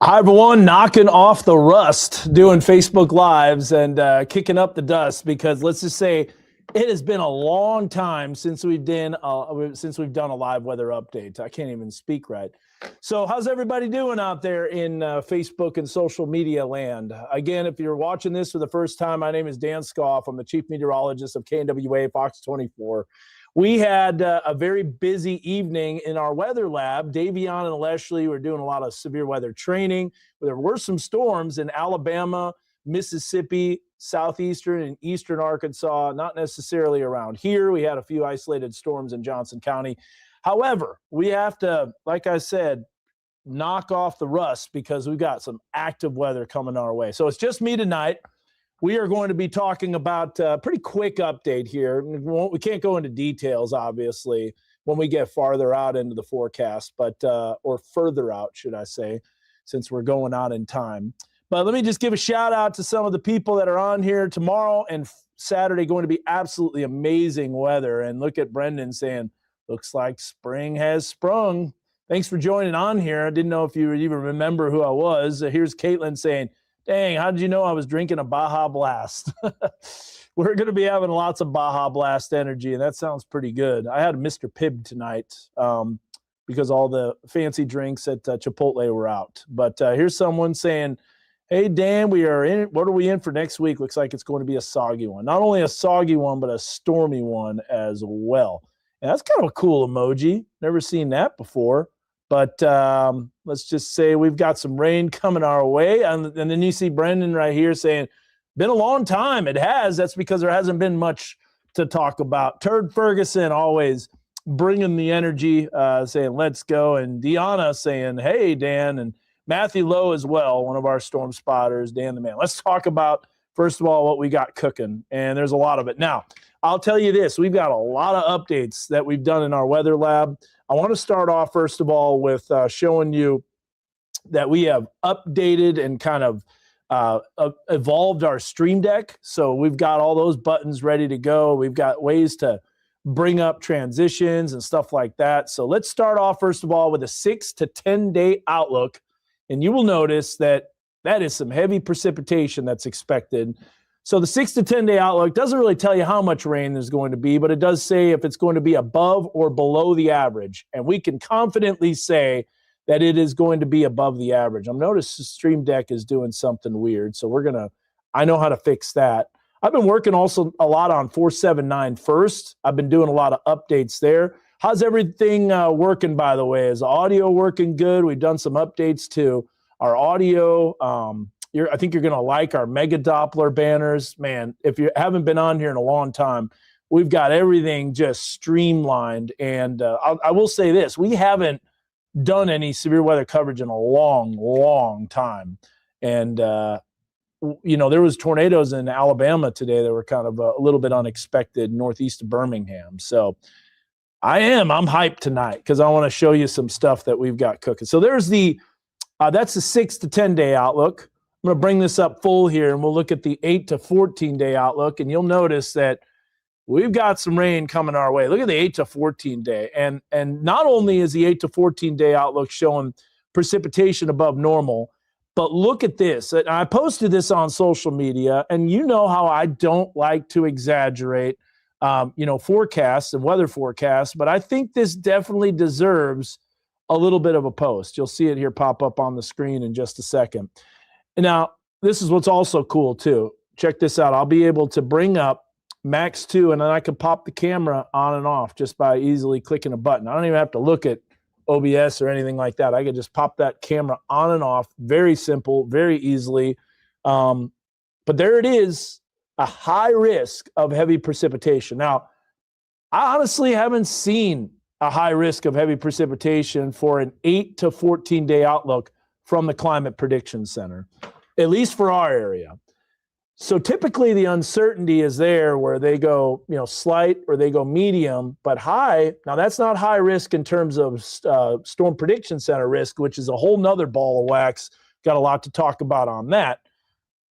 Hi, everyone. Knocking off the rust, doing Facebook Lives and kicking up the dust because let's just say it has been a long time since we've done a live weather update. I can't even speak right. So how's everybody doing out there in Facebook and social media land? Again, if you're watching this for the first time, my name is Dan Scoff. I'm the Chief Meteorologist of KNWA Fox 24. We had a very busy evening in our weather lab. Davion and Leslie were doing a lot of severe weather training. There were some storms in Alabama, Mississippi, southeastern and eastern Arkansas, not necessarily around here. We had a few isolated storms in Johnson County. However, we have to, like I said, knock off the rust because we've got some active weather coming our way. So it's just me tonight. We are going to be talking about a pretty quick update here. We can't go into details, obviously, when we get farther out into the forecast, but or further out, should I say, since we're going out in time. But let me just give a shout out to some of the people that are on here tomorrow and Saturday. Going to be absolutely amazing weather. And look at Brendan saying, looks like spring has sprung. Thanks for joining on here. I didn't know if you even remember who I was. Here's Caitlin saying, dang, how did you know I was drinking a Baja Blast? We're going to be having lots of Baja Blast energy, and that sounds pretty good. I had a Mr. Pibb tonight because all the fancy drinks at Chipotle were out. But here's someone saying, hey, Dan, what are we in for next week? Looks like it's going to be a soggy one. Not only a soggy one, but a stormy one as well. And that's kind of a cool emoji. Never seen that before. But let's just say we've got some rain coming our way. And then you see Brendan right here saying, been a long time. It has. That's because there hasn't been much to talk about. Turd Ferguson always bringing the energy, saying, let's go. And Deanna saying, hey, Dan. And Matthew Lowe as well, one of our storm spotters, Dan the man. Let's talk about, first of all, what we got cooking. And there's a lot of it. Now, I'll tell you this. We've got a lot of updates that we've done in our weather lab. I want to start off, first of all, with showing you that we have updated and kind of evolved our Stream Deck. So we've got all those buttons ready to go. We've got ways to bring up transitions and stuff like that. So let's start off, first of all, with a 6 to 10 day outlook. And you will notice that is some heavy precipitation that's expected. So the 6 to 10 day outlook doesn't really tell you how much rain there's going to be, but it does say if it's going to be above or below the average. And we can confidently say that it is going to be above the average. I'm noticing the Stream Deck is doing something weird. So I know how to fix that. I've been working also a lot on 479 first. I've been doing a lot of updates there. How's everything working, by the way? Is the audio working good? We've done some updates to our audio. I think you're going to like our Mega Doppler banners. Man, if you haven't been on here in a long time, we've got everything just streamlined. And I will say this, we haven't done any severe weather coverage in a long, long time. And, there was tornadoes in Alabama today that were kind of a little bit unexpected northeast of Birmingham. So I'm hyped tonight because I want to show you some stuff that we've got cooking. So there's that's the 6 to 10 day outlook. I'm going to bring this up full here, and we'll look at the 8 to 14 day outlook, and you'll notice that we've got some rain coming our way. Look at the 8 to 14 day, and not only is the 8 to 14 day outlook showing precipitation above normal, but look at this. And I posted this on social media, and you know how I don't like to exaggerate, forecasts and weather forecasts, but I think this definitely deserves a little bit of a post. You'll see it here pop up on the screen in just a second. Now, this is what's also cool, too. Check this out. I'll be able to bring up Max 2, and then I can pop the camera on and off just by easily clicking a button. I don't even have to look at OBS or anything like that. I can just pop that camera on and off. Very simple, very easily. But there it is, a high risk of heavy precipitation. Now, I honestly haven't seen a high risk of heavy precipitation for an 8 to 14 day outlook from the Climate Prediction Center, at least for our area. So typically the uncertainty is there where they go, slight or they go medium, but high. Now that's not high risk in terms of Storm Prediction Center risk, which is a whole nother ball of wax. Got a lot to talk about on that.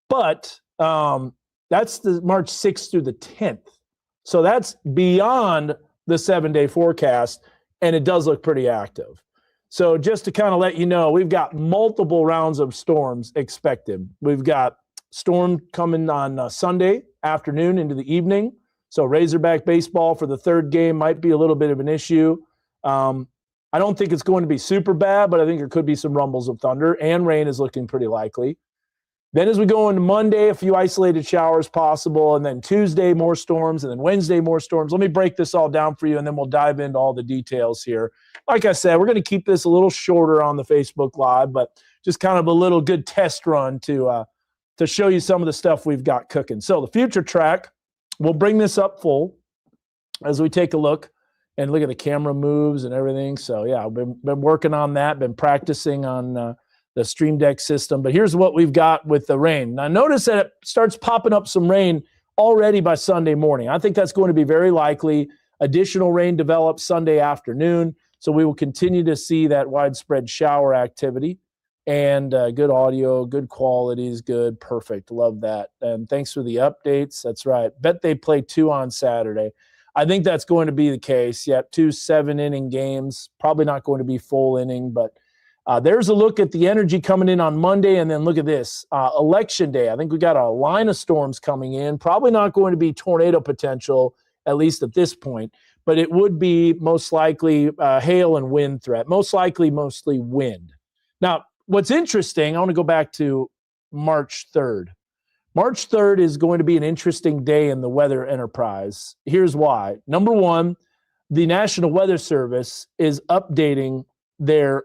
But that's the March 6th through the 10th. So that's beyond the 7 day forecast, and it does look pretty active. So just to kind of let you know, we've got multiple rounds of storms expected. We've got storm coming on Sunday afternoon into the evening. So Razorback baseball for the third game might be a little bit of an issue. I don't think it's going to be super bad, but I think there could be some rumbles of thunder, and rain is looking pretty likely. Then as we go into Monday, a few isolated showers possible, and then Tuesday, more storms, and then Wednesday, more storms. Let me break this all down for you, and then we'll dive into all the details here. Like I said, we're going to keep this a little shorter on the Facebook Live, but just kind of a little good test run to show you some of the stuff we've got cooking. So the future track, we'll bring this up full as we take a look. And look at the camera moves and everything. So, yeah, I've been working on that, been practicing on the Stream Deck system. But here's what we've got with the rain. Now, notice that it starts popping up some rain already by Sunday morning. I think that's going to be very likely. Additional rain develops Sunday afternoon. So we will continue to see that widespread shower activity. And good audio, good quality is good. Perfect. Love that. And thanks for the updates. That's right. Bet they play 2 on Saturday. I think that's going to be the case. Yeah, 2 7-inning games. Probably not going to be full inning, but there's a look at the energy coming in on Monday, and then look at this. Election day, I think we got a line of storms coming in. Probably not going to be tornado potential, at least at this point, but it would be most likely hail and wind threat. Most likely, mostly wind. Now, what's interesting, I want to go back to March 3rd. March 3rd is going to be an interesting day in the weather enterprise. Here's why. Number one, the National Weather Service is updating their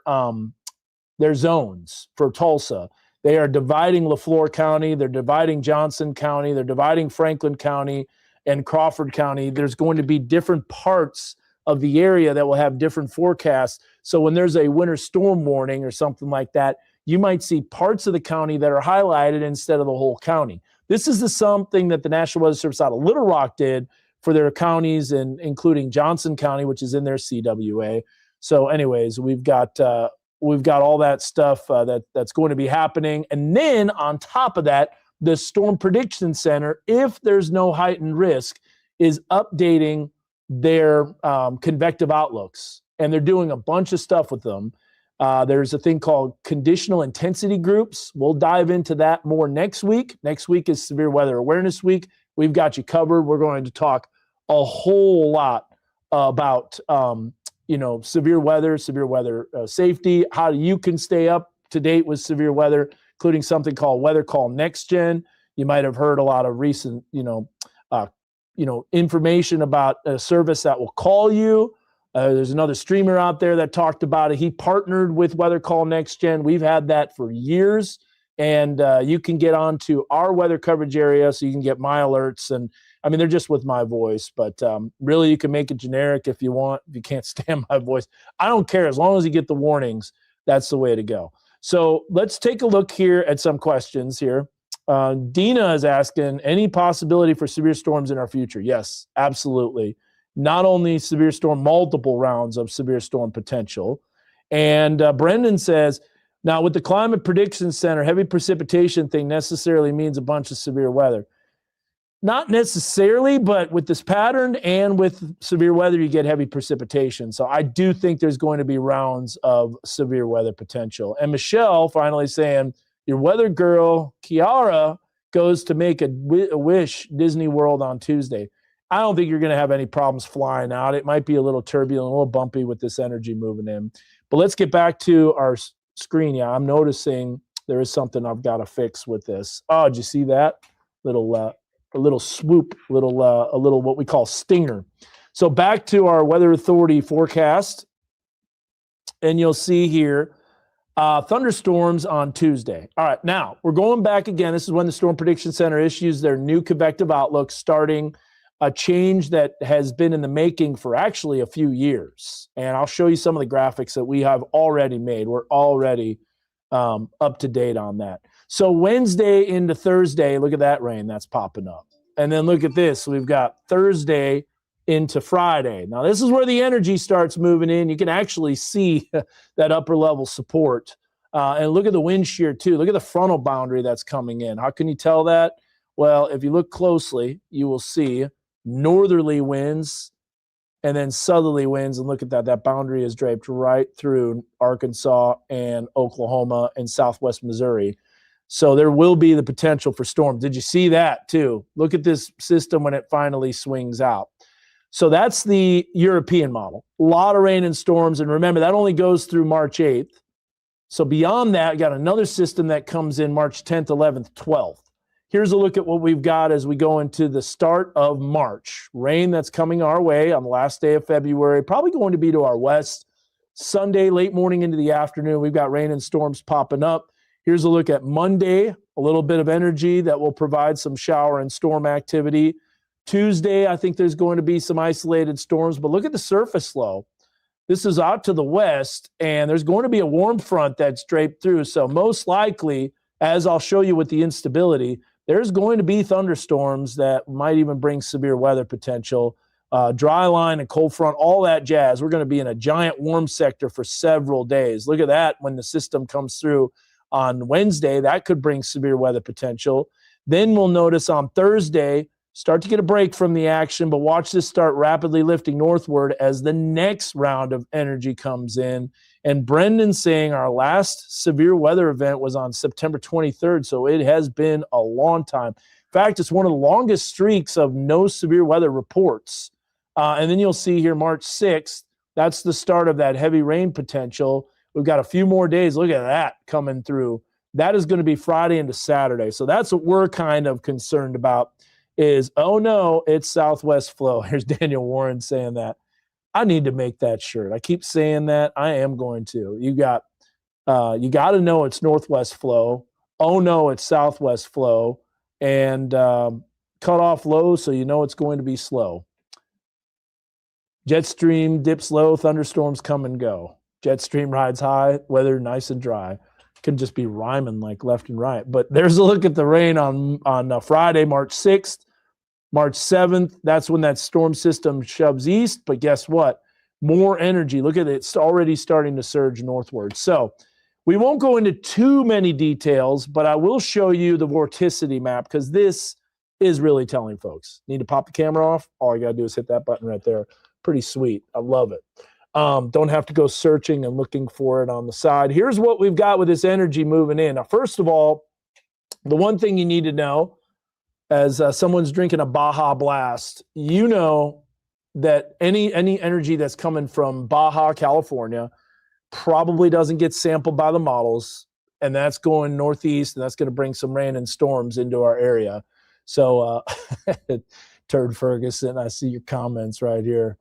zones for Tulsa. They are dividing LaFleur County. They're dividing Johnson County. They're dividing Franklin County and Crawford County. There's going to be different parts of the area that will have different forecasts. So when there's a winter storm warning or something like that, you might see parts of the county that are highlighted instead of the whole county. This is something that the National Weather Service out of Little Rock did for their counties, and including Johnson County, which is in their CWA. So anyways, we've got all that stuff that's going to be happening. And then on top of that, the Storm Prediction Center, if there's no heightened risk, is updating their convective outlooks. And they're doing a bunch of stuff with them. There's a thing called conditional intensity groups. We'll dive into that more next week. Next week is Severe Weather Awareness Week. We've got you covered. We're going to talk a whole lot about severe weather safety, how you can stay up to date with severe weather, including something called Weather Call Next Gen. You might have heard a lot of recent information about a service that will call you. There's another streamer out there that talked about it. He partnered with Weather Call Next Gen. We've had that for years, and you can get onto our weather coverage area so you can get my alerts. And I mean, they're just with my voice, but really you can make it generic if you want. If you can't stand my voice, I don't care. As long as you get the warnings, that's the way to go. So let's take a look here at some questions here. Dina is asking, any possibility for severe storms in our future? Yes, absolutely. Not only severe storm, multiple rounds of severe storm potential. And Brendan says, now with the Climate Prediction Center, heavy precipitation thing necessarily means a bunch of severe weather. Not necessarily, but with this pattern and with severe weather, you get heavy precipitation. So I do think there's going to be rounds of severe weather potential. And Michelle finally saying, your weather girl, Kiara, goes to make a wish Disney World on Tuesday. I don't think you're going to have any problems flying out. It might be a little turbulent, a little bumpy with this energy moving in. But let's get back to our screen. Yeah, I'm noticing there is something I've got to fix with this. Oh, did you see that? A little swoop, a little what we call stinger. So back to our Weather Authority forecast. And you'll see here, thunderstorms on Tuesday. All right, now we're going back again. This is when the Storm Prediction Center issues their new convective outlook, starting a change that has been in the making for actually a few years. And I'll show you some of the graphics that we have already made. We're already up to date on that. So Wednesday into Thursday, look at that rain that's popping up. And then look at this. We've got Thursday into Friday. Now, this is where the energy starts moving in. You can actually see that upper level support. And look at the wind shear, too. Look at the frontal boundary that's coming in. How can you tell that? Well, if you look closely, you will see northerly winds and then southerly winds. And look at that. That boundary is draped right through Arkansas and Oklahoma and southwest Missouri. So there will be the potential for storms. Did you see that too? Look at this system when it finally swings out. So that's the European model. A lot of rain and storms. And remember, that only goes through March 8th. So beyond that, got another system that comes in March 10th, 11th, 12th. Here's a look at what we've got as we go into the start of March. Rain that's coming our way on the last day of February, probably going to be to our west. Sunday, late morning into the afternoon, we've got rain and storms popping up. Here's a look at Monday, a little bit of energy that will provide some shower and storm activity. Tuesday, I think there's going to be some isolated storms, but look at the surface low. This is out to the west, and there's going to be a warm front that's draped through. So most likely, as I'll show you with the instability, there's going to be thunderstorms that might even bring severe weather potential. Dry line and cold front, all that jazz. We're going to be in a giant warm sector for several days. Look at that when the system comes through on Wednesday. That could bring severe weather potential. Then we'll notice on Thursday, start to get a break from the action, but watch this start rapidly lifting northward as the next round of energy comes in. And Brendan's saying our last severe weather event was on September 23rd, so it has been a long time. In fact, it's one of the longest streaks of no severe weather reports. And then you'll see here March 6th, that's the start of that heavy rain potential. We've got a few more days. Look at that coming through. That is going to be Friday into Saturday. So that's what we're kind of concerned about is, oh no, it's southwest flow. Here's Daniel Warren saying that. I need to make that shirt. I keep saying that. I am going to. You got to know it's northwest flow. Oh no, it's southwest flow. And cut off low so you know it's going to be slow. Jet stream dips low, thunderstorms come and go. Jet stream rides high, weather nice and dry. Can just be rhyming like left and right. But there's a look at the rain on Friday, March 6th. March 7th, that's when that storm system shoves east. But guess what? More energy. Look at it. It's already starting to surge northward. So we won't go into too many details, but I will show you the vorticity map because this is really telling folks. Need to pop the camera off? All you got to do is hit that button right there. Pretty sweet. I love it. Don't have to go searching and looking for it on the side. Here's what we've got with this energy moving in. Now, first of all, the one thing you need to know as someone's drinking a Baja Blast, you know that any energy that's coming from Baja, California, probably doesn't get sampled by the models, and that's going northeast, and that's going to bring some rain and storms into our area. So, Turd Ferguson, I see your comments right here.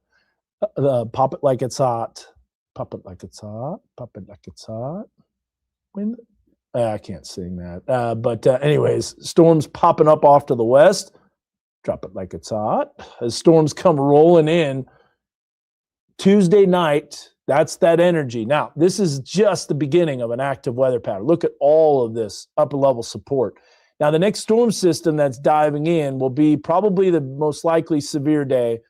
Pop it like it's hot. Pop it like it's hot. Pop it like it's hot. When I can't sing that. But anyways, storms popping up off to the west. Drop it like it's hot. As storms come rolling in Tuesday night, that's that energy. Now, this is just the beginning of an active weather pattern. Look at all of this upper level support. Now, the next storm system that's diving in will be probably the most likely severe day.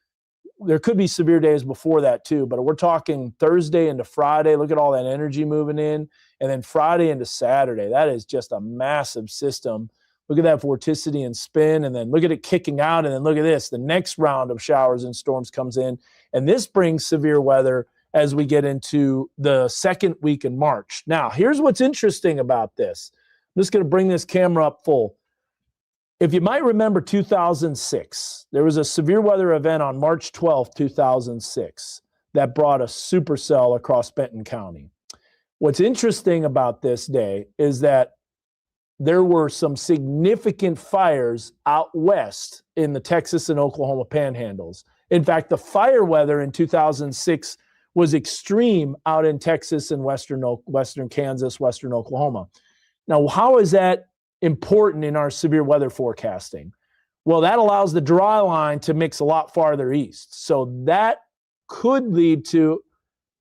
There could be severe days before that too, but we're talking Thursday into Friday. Look at all that energy moving in. And then Friday into Saturday. That is just a massive system. Look at that vorticity and spin, and then look at it kicking out, and then look at this. The next round of showers and storms comes in, and this brings severe weather as we get into the second week in March. Now, here's what's interesting about this. I'm just going to bring this camera up full. If you might remember 2006, there was a severe weather event on March 12th, 2006, that brought a supercell across Benton County. What's interesting about this day is that there were some significant fires out west in the Texas and Oklahoma panhandles. In fact, the fire weather in 2006 was extreme out in Texas and western Kansas, western Oklahoma. Now, how is that important in our severe weather forecasting? Well, that allows the dry line to mix a lot farther east. So that could lead to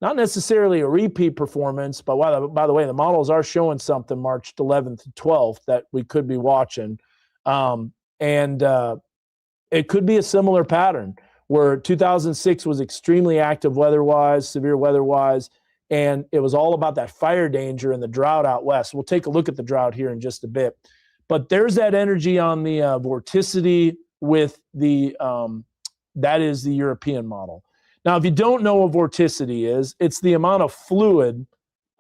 not necessarily a repeat performance, but by the way, the models are showing something March 11th and 12th that we could be watching. It could be a similar pattern where 2006 was extremely active weather-wise, severe weather-wise, and it was all about that fire danger and the drought out west. We'll take a look at the drought here in just a bit. But there's that energy on the vorticity with the, that is the European model. Now, if you don't know what vorticity is, it's the amount of fluid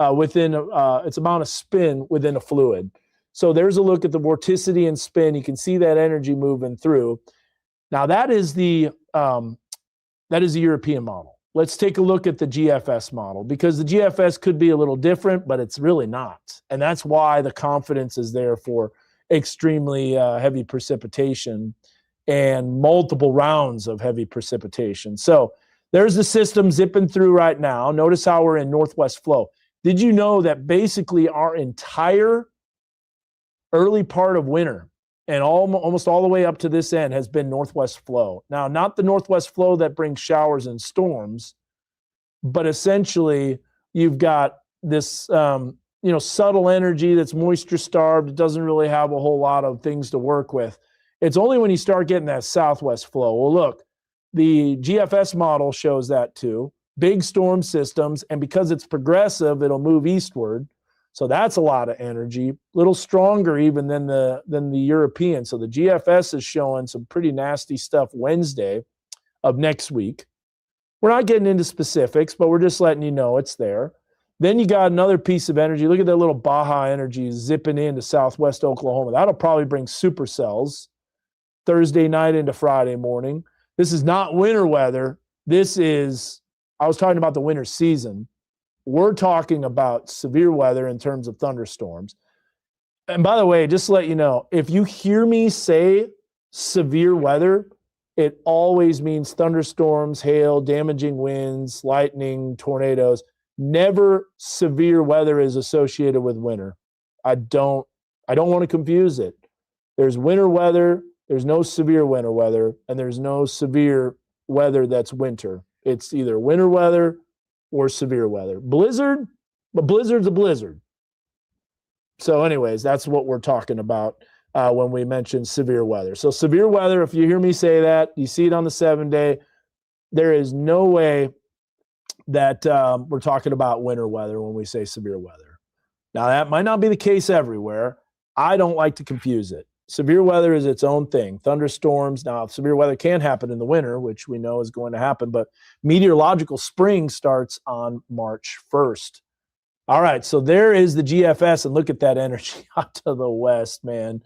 it's amount of spin within a fluid. So there's a look at the vorticity and spin. You can see that energy moving through. Now that is the European model. Let's take a look at the GFS model, because the GFS could be a little different, but it's really not. And that's why the confidence is there for extremely heavy precipitation and multiple rounds of heavy precipitation. So there's the system zipping through right now. Notice how we're in northwest flow. Did you know that basically our entire early part of winter and almost all the way up to this end has been northwest flow? Now, not the northwest flow that brings showers and storms, but essentially you've got this subtle energy that's moisture starved. It doesn't really have a whole lot of things to work with. It's only when you start getting that southwest flow. Well, look, the GFS model shows that too. Big storm systems, and because it's progressive, it'll move eastward. So that's a lot of energy, a little stronger even than the European. So the GFS is showing some pretty nasty stuff Wednesday of next week. We're not getting into specifics, but we're just letting you know it's there. Then you got another piece of energy. Look at that little Baja energy zipping into southwest Oklahoma. That'll probably bring supercells Thursday night into Friday morning. This is not winter weather. I was talking about the winter season. We're talking about severe weather in terms of thunderstorms. And by the way, just to let you know, if you hear me say severe weather, it always means thunderstorms, hail, damaging winds, lightning, tornadoes. Never severe weather is associated with winter. I don't want to confuse it. There's winter weather, there's no severe winter weather, and there's no severe weather that's winter. It's either winter weather or severe weather. Blizzard, but blizzard's a blizzard. So anyways, that's what we're talking about when we mention severe weather. So severe weather, if you hear me say that, you see it on the 7-day, there is no way that we're talking about winter weather when we say severe weather. Now, that might not be the case everywhere. I don't like to confuse it. Severe weather is its own thing. Thunderstorms, now severe weather can happen in the winter, which we know is going to happen, but meteorological spring starts on March 1st. All right, so there is the GFS, and look at that energy out to the west, man.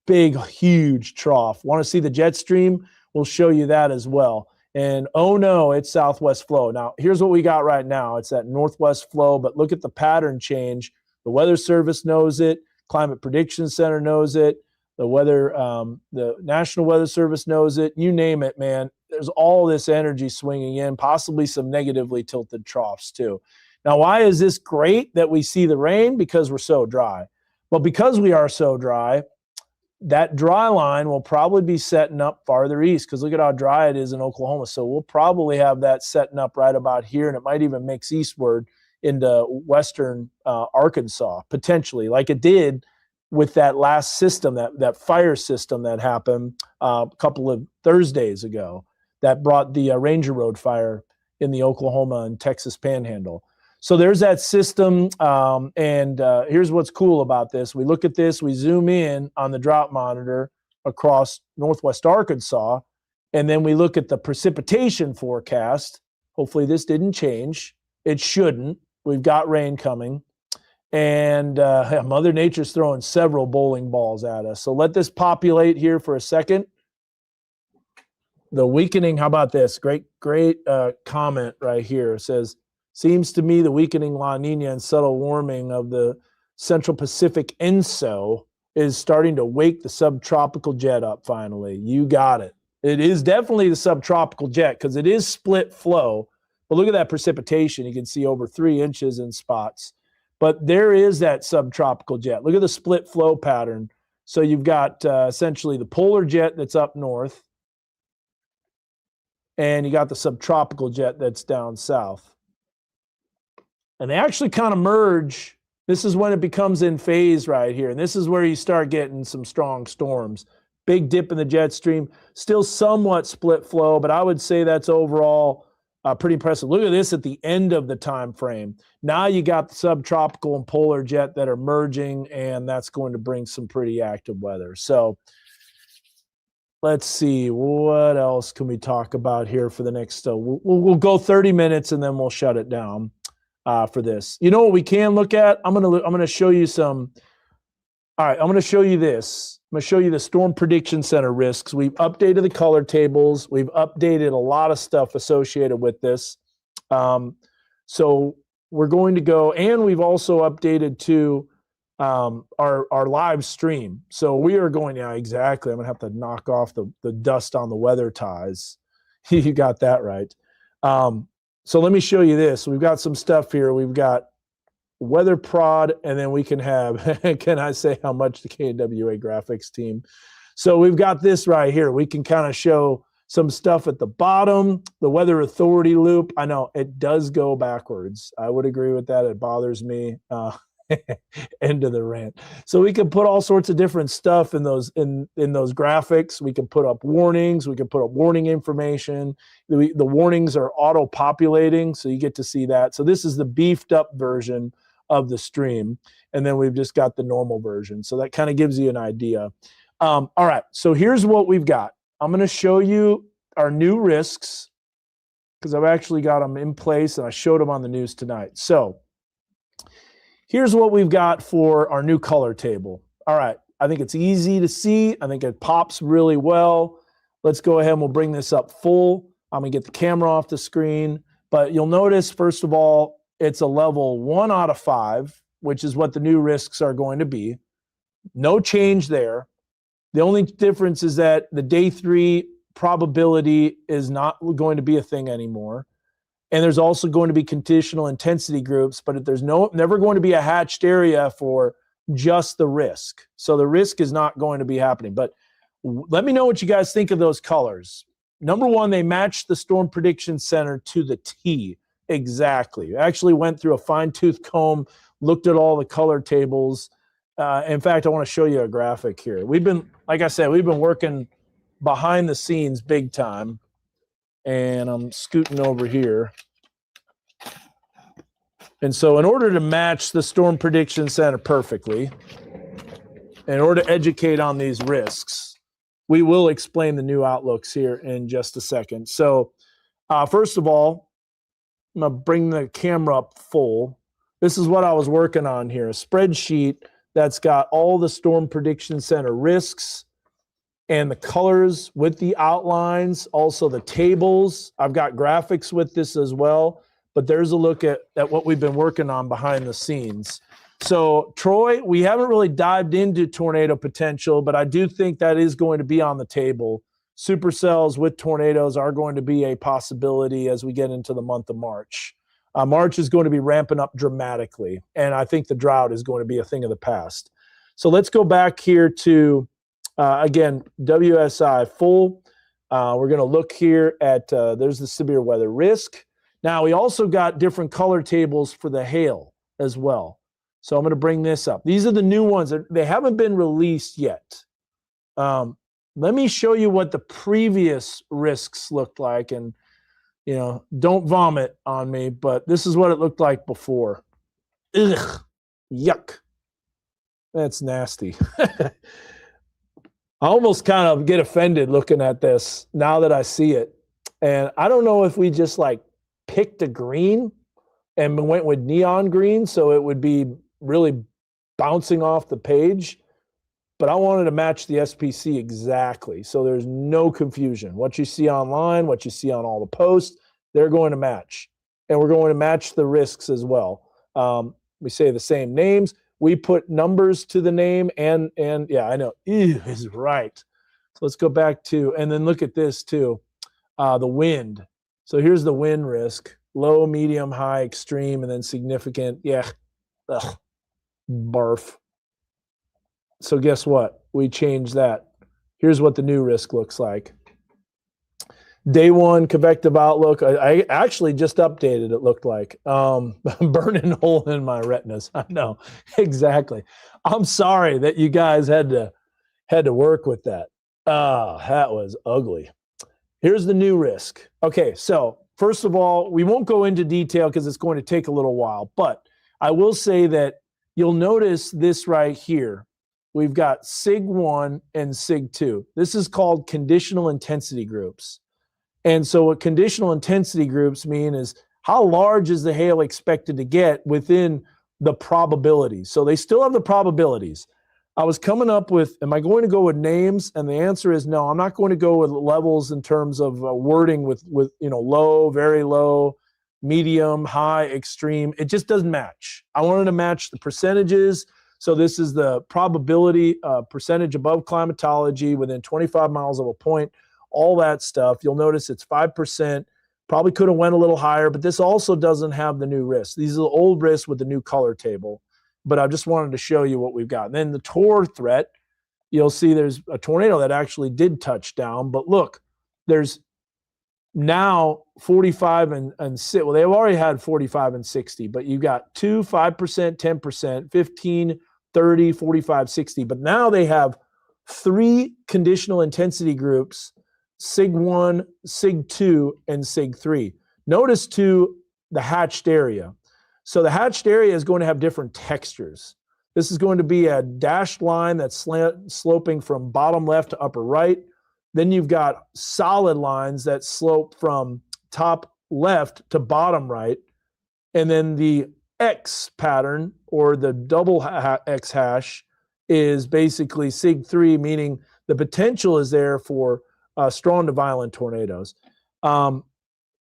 Big, huge trough. Want to see the jet stream? We'll show you that as well. And oh no, it's southwest flow. Now, here's what we got right now. It's that northwest flow, but look at the pattern change. The Weather Service knows it. Climate Prediction Center knows it. The National Weather Service knows it. You name it, man. There's all this energy swinging in, possibly some negatively tilted troughs too. Now, why is this great that we see the rain? Because we're so dry. Well, because we are so dry, that dry line will probably be setting up farther east, because look at how dry it is in Oklahoma. So we'll probably have that setting up right about here, and it might even mix eastward into western Arkansas, potentially, like it did with that last system, that fire system that happened a couple of Thursdays ago that brought the Ranger Road fire in the Oklahoma and Texas Panhandle. So there's that system, and here's what's cool about this. We look at this, we zoom in on the drought monitor across northwest Arkansas, and then we look at the precipitation forecast. Hopefully this didn't change. It shouldn't. We've got rain coming. And Mother Nature's throwing several bowling balls at us. So let this populate here for a second. The weakening, how about this? Great comment right here. It says, seems to me the weakening La Nina and subtle warming of the Central Pacific ENSO is starting to wake the subtropical jet up finally. You got it. It is definitely the subtropical jet because it is split flow. But look at that precipitation. You can see over 3 inches in spots. But there is that subtropical jet. Look at the split flow pattern. So you've got essentially the polar jet that's up north, and you got the subtropical jet that's down south. And they actually kind of merge. This is when it becomes in phase right here. And this is where you start getting some strong storms. Big dip in the jet stream. Still somewhat split flow, but I would say that's overall pretty impressive. Look at this at the end of the time frame. Now you got the subtropical and polar jet that are merging, and that's going to bring some pretty active weather. So let's see, what else can we talk about here for the next, we'll go 30 minutes and then we'll shut it down for this. You know what we can look at? I'm gonna show you some, all right, I'm gonna show you this. I'm gonna show you the Storm Prediction Center risks. We've updated the color tables. We've updated a lot of stuff associated with this. So we're going to go, and we've also updated to our live stream. So we are going, yeah, exactly. I'm gonna have to knock off the dust on the weather ties. You got that right. So let me show you this. We've got some stuff here. We've got weather prod, and then we can have, can I say how much the KNWA graphics team? So we've got this right here. We can kind of show some stuff at the bottom, the weather authority loop. I know it does go backwards. I would agree with that. It bothers me. End of the rant. So we can put all sorts of different stuff in those graphics. We can put up warnings. We can put up warning information. The warnings are auto-populating, so you get to see that. So this is the beefed up version of the stream, and then we've just got the normal version. So that kind of gives you an idea. All right, so here's what we've got. I'm going to show you our new risks because I've actually got them in place, and I showed them on the news tonight. So here's what we've got for our new color table. All right, I think it's easy to see. I think it pops really well. Let's go ahead and we'll bring this up full. I'm gonna get the camera off the screen, but you'll notice, first of all, it's a level 1 out of 5, which is what the new risks are going to be. No change there. The only difference is that the day 3 probability is not going to be a thing anymore. And there's also going to be conditional intensity groups, but there's never going to be a hatched area for just the risk. So the risk is not going to be happening. But let me know what you guys think of those colors. Number one, they match the Storm Prediction Center to the T. Exactly. I actually went through a fine-tooth comb, looked at all the color tables. In fact, I want to show you a graphic here. We've been, like I said, we've been working behind the scenes big time. And I'm scooting over here. And so in order to match the Storm Prediction Center perfectly, in order to educate on these risks, we will explain the new outlooks here in just a second. So first of all, I'm going to bring the camera up full. This is what I was working on here, a spreadsheet that's got all the Storm Prediction Center risks and the colors with the outlines, also the tables. I've got graphics with this as well, but there's a look at what we've been working on behind the scenes. So Troy, we haven't really dived into tornado potential, but I do think that is going to be on the table. Supercells with tornadoes are going to be a possibility as we get into the month of March. March is going to be ramping up dramatically, and I think the drought is going to be a thing of the past. So let's go back here to, again, WSI full. We're going to look here at, there's the severe weather risk. Now, we also got different color tables for the hail as well. So I'm going to bring this up. These are the new ones. They haven't been released yet. Let me show you what the previous risks looked like. And, you know, don't vomit on me, but this is what it looked like before. Ugh, yuck. That's nasty. I almost kind of get offended looking at this now that I see it. And I don't know if we just like picked a green and went with neon green so it would be really bouncing off the page. But I wanted to match the SPC exactly. So there's no confusion. What you see online, what you see on all the posts, they're going to match. And we're going to match the risks as well. We say the same names. We put numbers to the name and yeah, I know, ew is right. So let's go back to, and then look at this too, the wind. So here's the wind risk, low, medium, high, extreme, and then significant. Yeah, ugh, barf. So guess what? We changed that. Here's what the new risk looks like. Day 1 convective outlook. I actually just updated. It looked like burning hole in my retinas. I know exactly. I'm sorry that you guys had to work with that. That was ugly. Here's the new risk. Okay, so first of all, we won't go into detail because it's going to take a little while, but I will say that you'll notice this right here. we've got SIG1 and SIG2. This is called conditional intensity groups. And so what conditional intensity groups mean is how large is the hail expected to get within the probabilities. So they still have the probabilities. I was coming up with, am I going to go with names? And the answer is no, I'm not going to go with levels in terms of wording with low, very low, medium, high, extreme. It just doesn't match. I wanted to match the percentages. So this is the probability percentage above climatology within 25 miles of a point, all that stuff. You'll notice it's 5%. Probably could have went a little higher, but this also doesn't have the new risks. These are the old risks with the new color table. But I just wanted to show you what we've got. And then the TOR threat, you'll see there's a tornado that actually did touch down. But look, there's now 45 and 6. Well, they've already had 45 and 60, but you got 2, 5%, 10%, 15, 30, 45, 60. But now they have 3 conditional intensity groups, SIG1, SIG2, and SIG3. Notice too the hatched area. So the hatched area is going to have different textures. This is going to be a dashed line that's sloping from bottom left to upper right. Then you've got solid lines that slope from top left to bottom right. And then the X pattern, or the double X hash, is basically SIG3, meaning the potential is there for strong to violent tornadoes.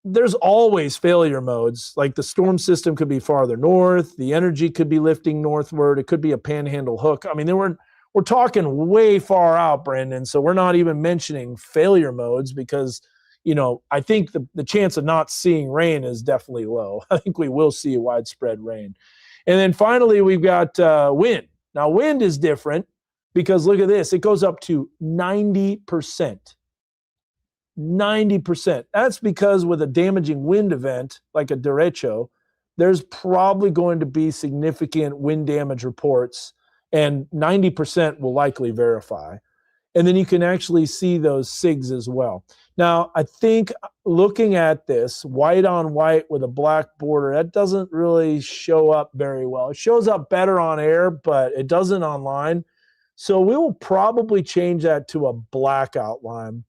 There's always failure modes. Like the storm system could be farther north. The energy could be lifting northward. It could be a panhandle hook. I mean, we're talking way far out, Brandon. So we're not even mentioning failure modes because, I think the chance of not seeing rain is definitely low. I think we will see widespread rain. And then finally, we've got wind. Now, wind is different because look at this. It goes up to 90%. 90%. That's because with a damaging wind event like a derecho, there's probably going to be significant wind damage reports, and 90% will likely verify. And then you can actually see those SIGs as well. Now, I think looking at this white on white with a black border, that doesn't really show up very well. It shows up better on air, but it doesn't online. So we will probably change that to a black outline.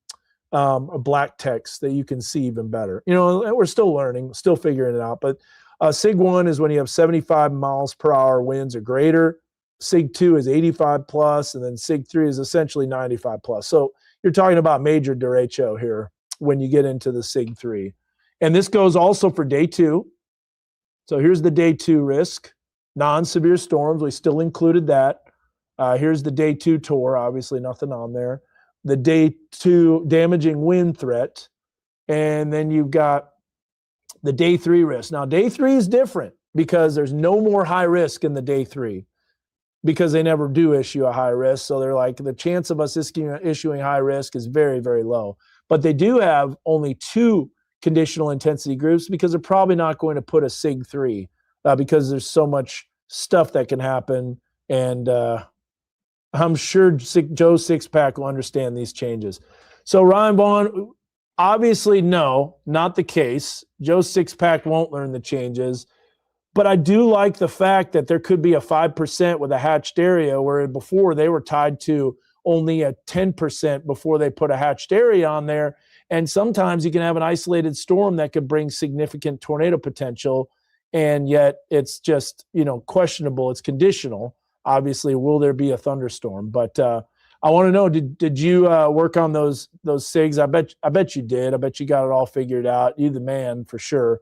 A black text that you can see even better. We're still learning, still figuring it out. But SIG1 is when you have 75 miles per hour winds or greater. SIG2 is 85 plus, and then SIG3 is essentially 95 plus. So you're talking about major derecho here when you get into the SIG3. And this goes also for day 2. So here's the day 2 risk. Non-severe storms, we still included that. Here's the day 2 TOR, obviously nothing on there. The day 2 damaging wind threat, and then you've got the day 3 risk. Now, day 3 is different because there's no more high risk in the day 3 because they never do issue a high risk. So they're like, the chance of us issuing high risk is very, very low. But they do have only 2 conditional intensity groups because they're probably not going to put a SIG3 because there's so much stuff that can happen. And I'm sure Joe Sixpack will understand these changes. So Ryan Vaughn, obviously no, not the case. Joe Sixpack won't learn the changes. But I do like the fact that there could be a 5% with a hatched area, where before they were tied to only a 10% before they put a hatched area on there. And sometimes you can have an isolated storm that could bring significant tornado potential, and yet it's just, questionable. It's conditional. Obviously, will there be a thunderstorm? But I want to know, did you work on those SIGs? I bet you did. I bet you got it all figured out. You the man for sure.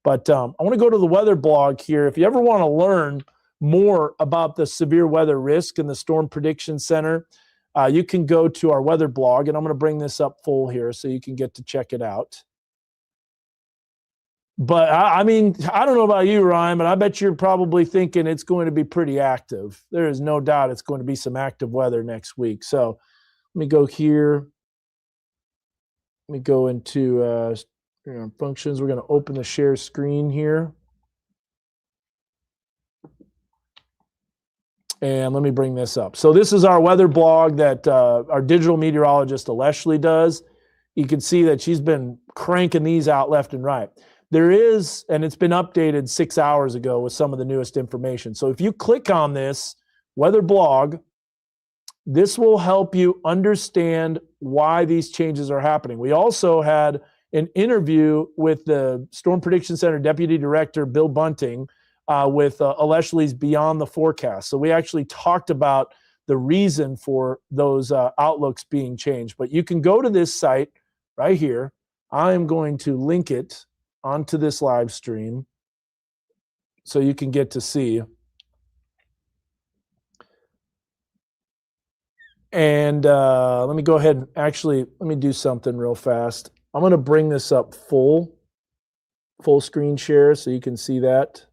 But I want to go to the weather blog here. If you ever want to learn more about the severe weather risk in the Storm Prediction Center, you can go to our weather blog, and I'm going to bring this up full here so you can get to check it out. But I mean, I don't know about you, Ryan, but I bet you're probably thinking it's going to be pretty active. There is no doubt it's going to be some active weather next week. So let me go here. Let me go into functions. We're going to open the share screen here. And let me bring this up. So this is our weather blog that our digital meteorologist, Aleshley, does. You can see that she's been cranking these out left and right. There is, and it's been updated 6 hours ago with some of the newest information. So if you click on this weather blog, This will help you understand why these changes are happening. We also had an interview with the Storm Prediction Center Deputy Director, Bill Bunting, with Aleshley's Beyond the Forecast. So we actually talked about the reason for those outlooks being changed. But you can go to this site right here. I am going to link it onto this live stream so you can get to see. And let me go ahead and actually, let me do something real fast. I'm going to bring this up full screen share so you can see that.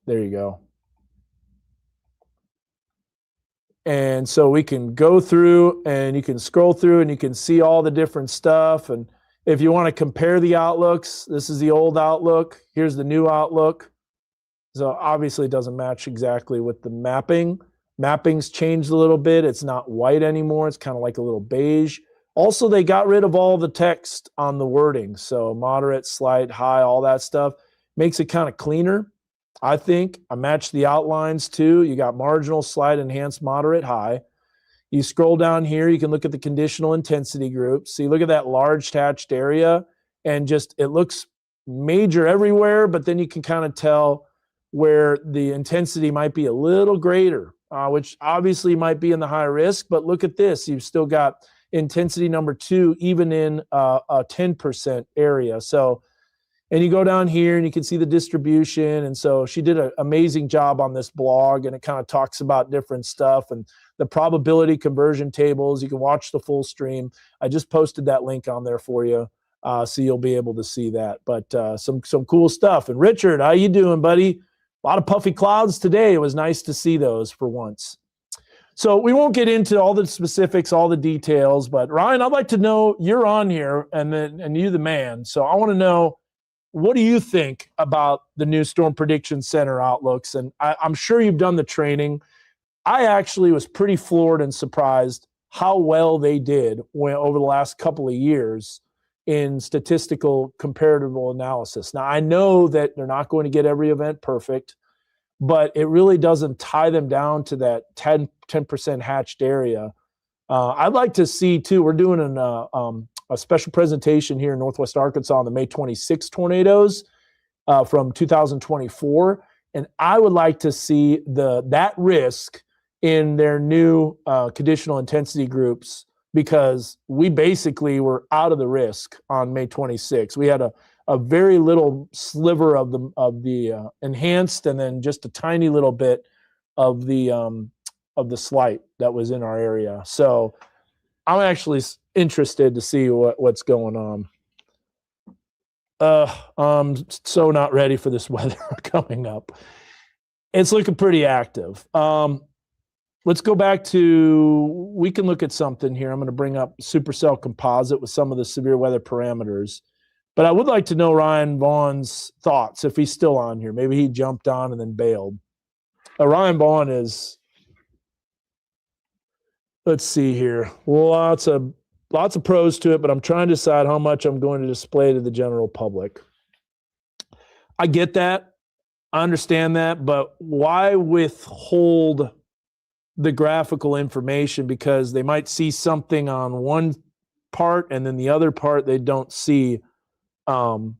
There you go. And so we can go through and you can scroll through and you can see all the different stuff. And if you want to compare the outlooks, this is the old outlook. Here's the new outlook. So obviously it doesn't match exactly with the mapping. Mapping's changed a little bit. It's not white anymore. It's kind of like a little beige. Also, they got rid of all the text on the wording. So moderate, slight, high, all that stuff. Makes it kind of cleaner, I think. I matched the outlines too. You got marginal, slight, enhanced, moderate, high. You scroll down here, you can look at the conditional intensity groups. So you look at that large hatched area and just it looks major everywhere, but then you can kind of tell where the intensity might be a little greater, which obviously might be in the high risk. But look at this. You've still got intensity number 2, even in a 10% area. So, and you go down here and you can see the distribution. And so she did an amazing job on this blog, and it kind of talks about different stuff and the probability conversion tables. You can watch the full stream. I just posted that link on there for you. So you'll be able to see that. But some cool stuff. And Richard, how you doing, buddy? A lot of puffy clouds today. It was nice to see those for once. So we won't get into all the specifics, all the details, but Ryan, I'd like to know, you're on here and you're the man. So I want to know, what do you think about the new Storm Prediction Center outlooks? And I'm sure you've done the training. I actually was pretty floored and surprised how well they did over the last couple of years in statistical comparative analysis. Now, I know that they're not going to get every event perfect, but it really doesn't tie them down to that 10% hatched area. I'd like to see, too, we're doing a special presentation here in Northwest Arkansas on the May 26 tornadoes from 2024, and I would like to see that risk in their new conditional intensity groups, because we basically were out of the risk on May 26. We had a very little sliver of the enhanced, and then just a tiny little bit of the slight that was in our area. So I'm actually interested to see what's going on. I'm so not ready for this weather coming up. It's looking pretty active. Let's go back to, we can look at something here. I'm going to bring up supercell composite with some of the severe weather parameters. But I would like to know Ryan Vaughn's thoughts, if he's still on here. Maybe he jumped on and then bailed. Ryan Vaughn is, let's see here, lots of pros to it, but I'm trying to decide how much I'm going to display to the general public. I get that. I understand that, but why withhold the graphical information? Because they might see something on one part and then the other part they don't see, what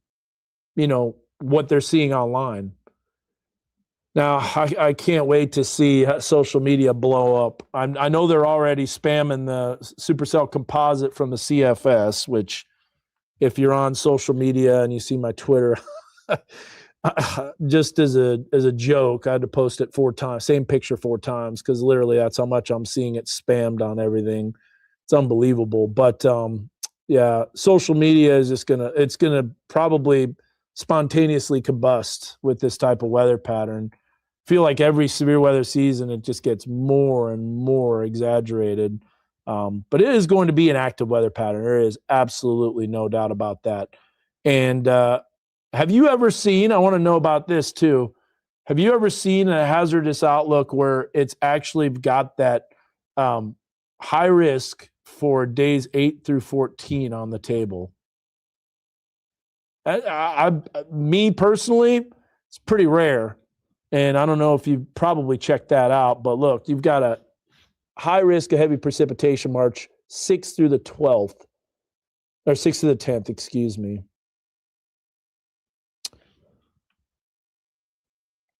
they're seeing online. Now, I can't wait to see social media blow up. I know they're already spamming the supercell composite from the CFS, which, if you're on social media and you see my Twitter, just as a joke, I had to post it 4 times, same picture 4 times, because literally that's how much I'm seeing it spammed on everything. It's unbelievable. But yeah, social media is just it's gonna probably spontaneously combust with this type of weather pattern. Feel like every severe weather season, it just gets more and more exaggerated. But it is going to be an active weather pattern. There is absolutely no doubt about that. And have you ever seen, I want to know about this too, have you ever seen a hazardous outlook where it's actually got that high risk for days 8 through 14 on the table? Me personally, it's pretty rare. And I don't know if you probably checked that out, but look, you've got a high risk of heavy precipitation March 6th through the 12th, or 6th through the 10th, excuse me.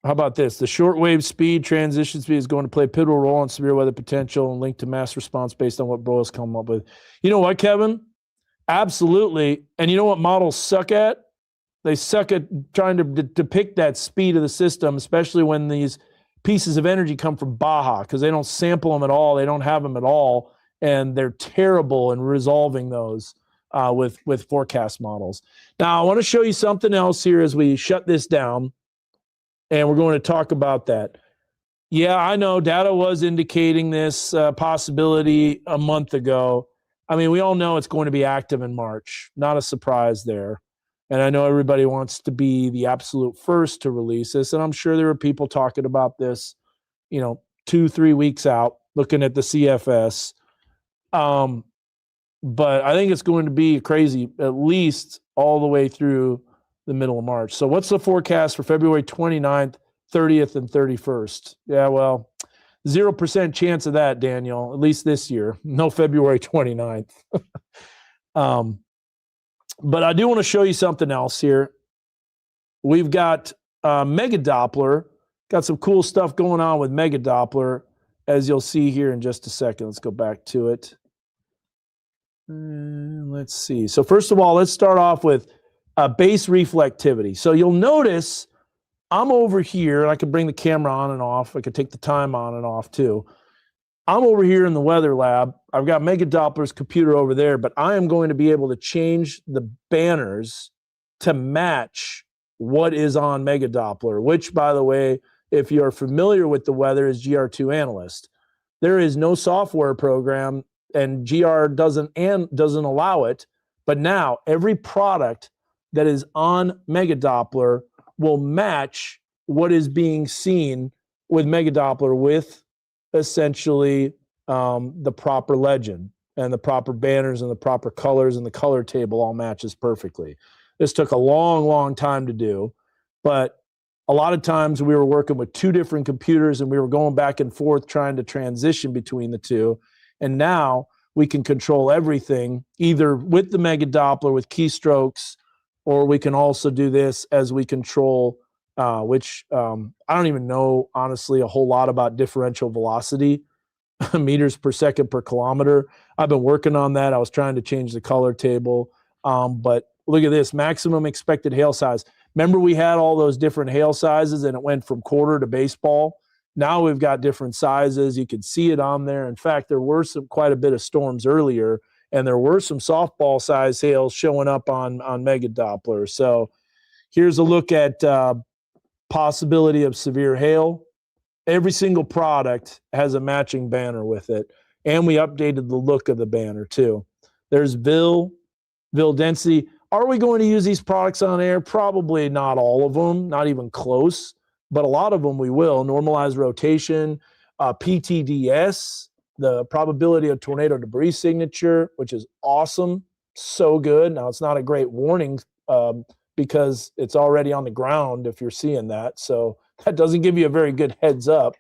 How about this? The shortwave speed, transition speed is going to play a pivotal role in severe weather potential and linked to mass response based on what Broyles come up with. You know what, Kevin? Absolutely. And you know what models suck at? They suck at trying to depict that speed of the system, especially when these pieces of energy come from Baja, because they don't sample them at all. They don't have them at all. And they're terrible in resolving those with forecast models. Now, I want to show you something else here as we shut this down. And we're going to talk about that. Yeah, I know data was indicating this possibility a month ago. I mean, we all know it's going to be active in March. Not a surprise there. And I know everybody wants to be the absolute first to release this. And I'm sure there are people talking about this, 2-3 weeks out, looking at the CFS. But I think it's going to be crazy, at least all the way through the middle of March. So what's the forecast for February 29th, 30th, and 31st? Yeah, well, 0% chance of that, Daniel, at least this year. No February 29th. But I do want to show you something else here. We've got Mega Doppler. Got some cool stuff going on with Mega Doppler, as you'll see here in just a second. Let's go back to it. Let's see. So first of all, let's start off with base reflectivity. So you'll notice I'm over here, and I could bring the camera on and off. I could take the time on and off too. I'm over here in the weather lab. I've got Mega Doppler's computer over there, but I am going to be able to change the banners to match what is on Mega Doppler, which, by the way, if you're familiar with the weather, is GR2 Analyst. There is no software program, and GR doesn't allow it. But now every product that is on Mega Doppler will match what is being seen with Mega Doppler with essentially the proper legend and the proper banners and the proper colors, and the color table all matches perfectly. This took a long, long time to do, but a lot of times we were working with two different computers and we were going back and forth trying to transition between the two. And now we can control everything either with the Mega Doppler with keystrokes, or we can also do this as we control, which I don't even know, honestly, a whole lot about differential velocity, meters per second per kilometer. I've been working on that. I was trying to change the color table. But look at this, maximum expected hail size. Remember we had all those different hail sizes and it went from quarter to baseball? Now we've got different sizes. You can see it on there. In fact, there were quite a bit of storms earlier, and there were some softball size hails showing up on Mega Doppler. So here's a look at possibility of severe hail. Every single product has a matching banner with it. And we updated the look of the banner too. There's Vil density. Are we going to use these products on air? Probably not all of them, not even close, but a lot of them we will. Normalized rotation, PTDS, the probability of tornado debris signature, which is awesome, so good. Now, it's not a great warning because it's already on the ground if you're seeing that, so that doesn't give you a very good heads up.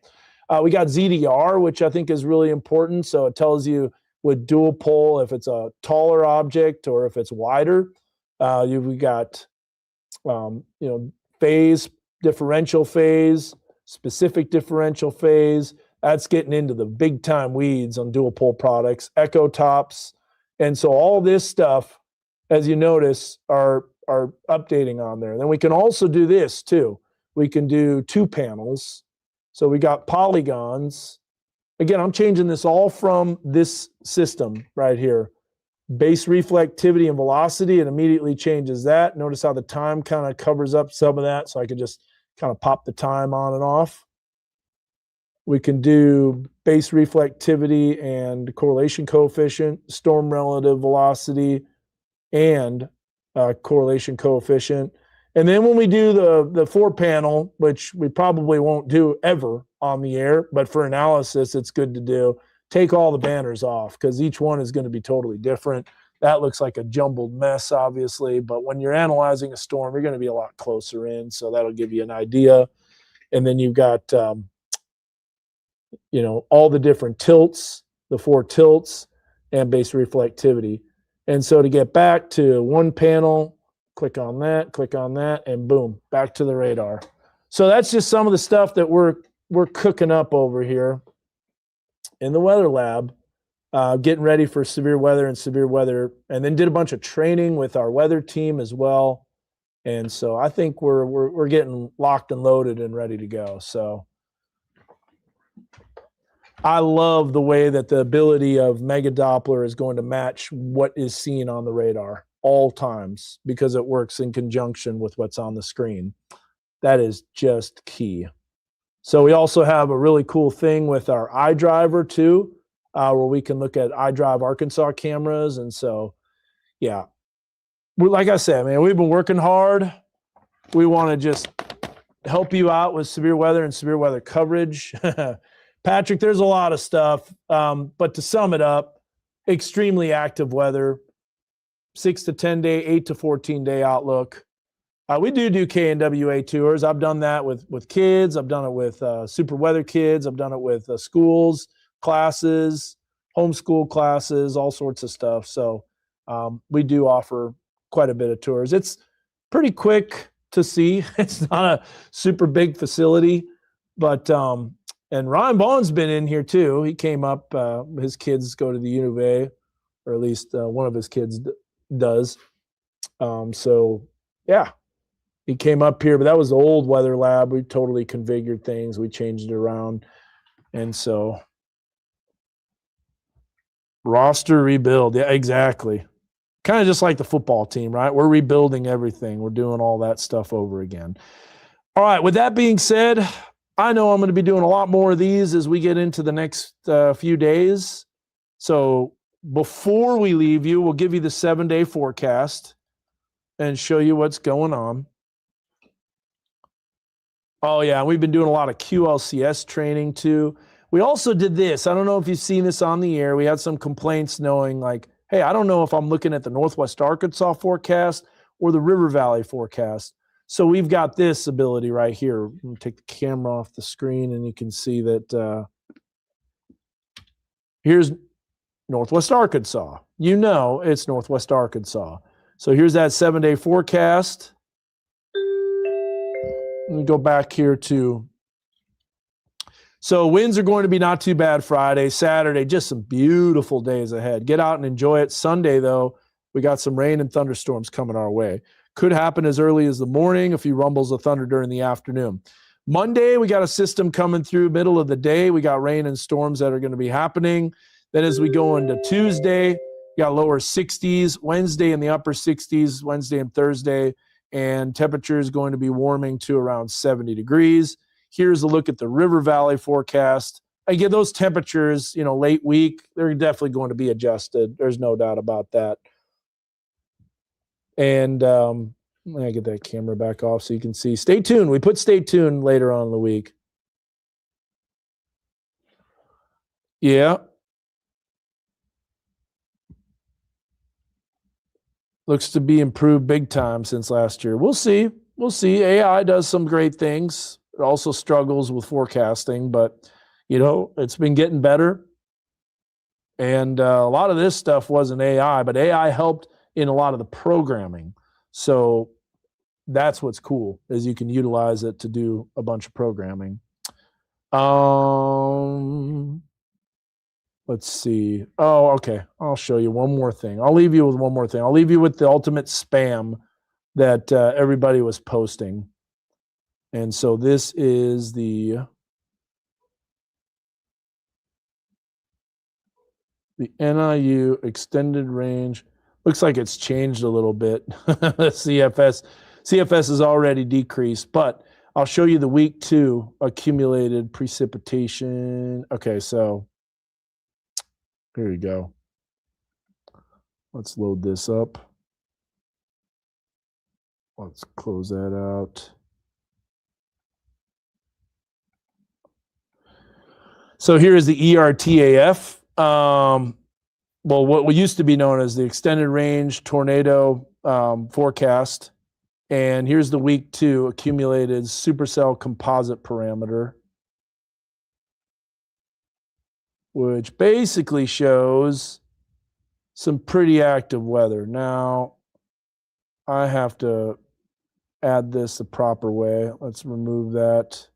We got ZDR, which I think is really important, so it tells you with dual pole if it's a taller object or if it's wider. We got phase, differential phase, specific differential phase. That's getting into the big time weeds on dual pole products, echo tops. And so all this stuff, as you notice, are updating on there. And then we can also do this too. We can do 2 panels. So we got polygons. Again, I'm changing this all from this system right here. Base reflectivity and velocity, it immediately changes that. Notice how the time kind of covers up some of that, so I can just kind of pop the time on and off. We can do base reflectivity and correlation coefficient, storm relative velocity, and correlation coefficient. And then when we do the 4-panel, which we probably won't do ever on the air, but for analysis, it's good to do, take all the banners off because each one is going to be totally different. That looks like a jumbled mess, obviously, but when you're analyzing a storm, you're going to be a lot closer in, so that'll give you an idea. And then you've got, all the different tilts, the 4 tilts, and base reflectivity. And so to get back to one panel, click on that, and boom, back to the radar. So that's just some of the stuff that we're cooking up over here in the weather lab, getting ready for severe weather, and then did a bunch of training with our weather team as well. And so I think we're getting locked and loaded and ready to go. So I love the way that the ability of Mega Doppler is going to match what is seen on the radar all times, because it works in conjunction with what's on the screen. That is just key. So we also have a really cool thing with our iDriver too, where we can look at iDrive Arkansas cameras. And so, yeah, like I said, man, we've been working hard. We want to just help you out with severe weather and severe weather coverage. Patrick, there's a lot of stuff, but to sum it up, extremely active weather, 6 to 10 day, 8 to 14 day outlook. We do KNWA tours. I've done that with kids. I've done it with super weather kids. I've done it with schools, classes, homeschool classes, all sorts of stuff. So we do offer quite a bit of tours. It's pretty quick to see. It's not a super big facility, but and Ryan Vaughn's been in here too. He came up. His kids go to the U of A, or at least one of his kids does. So yeah, he came up here, but that was the old weather lab. We totally configured things. We changed it around, and so roster rebuild. Yeah, exactly. Kind of just like the football team, right? We're rebuilding everything. We're doing all that stuff over again. All right. With that being said, I know I'm going to be doing a lot more of these as we get into the next few days. So before we leave you, we'll give you the 7-day forecast and show you what's going on. Oh, yeah. We've been doing a lot of QLCS training too. We also did this. I don't know if you've seen this on the air. We had some complaints knowing like, hey, I don't know if I'm looking at the Northwest Arkansas forecast or the River Valley forecast. So we've got this ability right here. I'm going to take the camera off the screen, and you can see that here's Northwest Arkansas. You know it's Northwest Arkansas. So here's that 7-day forecast. Let me go back here to. So winds are going to be not too bad Friday, Saturday, just some beautiful days ahead. Get out and enjoy it. Sunday, though, we got some rain and thunderstorms coming our way. Could happen as early as the morning, a few rumbles of thunder during the afternoon. Monday, we got a system coming through middle of the day. We got rain and storms that are going to be happening. Then as we go into Tuesday, we got lower 60s, Wednesday in the upper 60s, Wednesday and Thursday, and temperature is going to be warming to around 70 degrees. Here's a look at the River Valley forecast. Again, those temperatures, late week, they're definitely going to be adjusted. There's no doubt about that. And I'm going to get that camera back off so you can see. Stay tuned. We put stay tuned later on in the week. Yeah. Looks to be improved big time since last year. We'll see. AI does some great things. It also struggles with forecasting, but, it's been getting better. And a lot of this stuff wasn't AI, but AI helped in a lot of the programming. So that's what's cool, is you can utilize it to do a bunch of programming. Let's see. Oh, okay. I'll show you one more thing. I'll leave you with one more thing. I'll leave you with the ultimate spam that everybody was posting. And so this is the NIU extended range. Looks like it's changed a little bit. CFS is already decreased, but I'll show you the week 2 accumulated precipitation. Okay, so here you go. Let's load this up. Let's close that out. So here is the ERTAF. Well, what used to be known as the extended range tornado forecast. And here's the week 2 accumulated supercell composite parameter, which basically shows some pretty active weather. Now, I have to add this the proper way. Let's remove that.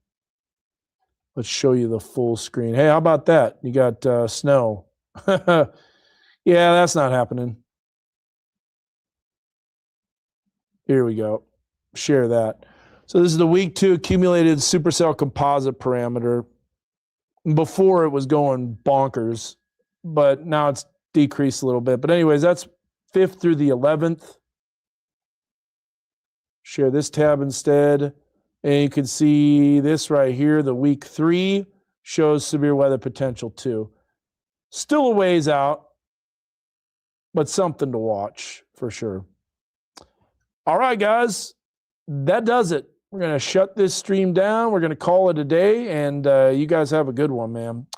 Let's show you the full screen. Hey, how about that? You got snow. Yeah, that's not happening. Here we go. Share that. So this is the week 2 accumulated supercell composite parameter. Before it was going bonkers, but now it's decreased a little bit. But anyways, that's 5th through the 11th. Share this tab instead. And you can see this right here, the week 3 shows severe weather potential too. Still a ways out, but something to watch for sure. All right, guys, that does it. We're going to shut this stream down. We're going to call it a day, and you guys have a good one, man.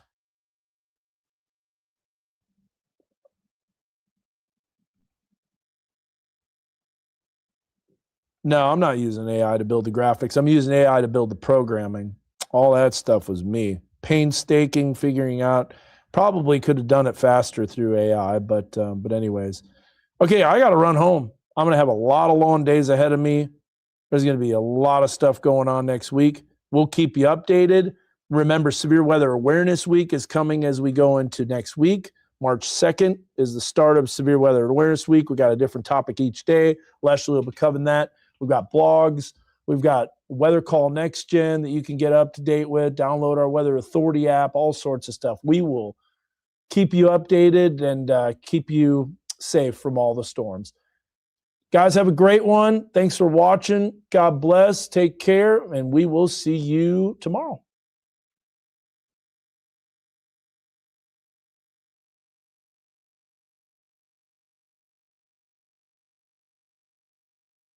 No, I'm not using AI to build the graphics. I'm using AI to build the programming. All that stuff was me. Painstaking, figuring out. Probably could have done it faster through AI, but anyways. Okay, I got to run home. I'm going to have a lot of long days ahead of me. There's going to be a lot of stuff going on next week. We'll keep you updated. Remember, Severe Weather Awareness Week is coming as we go into next week. March 2nd is the start of Severe Weather Awareness Week. We got a different topic each day. Leslie will be covering that. We've got blogs. We've got Weather Call Next Gen that you can get up to date with. Download our Weather Authority app, all sorts of stuff. We will keep you updated and keep you safe from all the storms. Guys, have a great one. Thanks for watching. God bless. Take care, and we will see you tomorrow.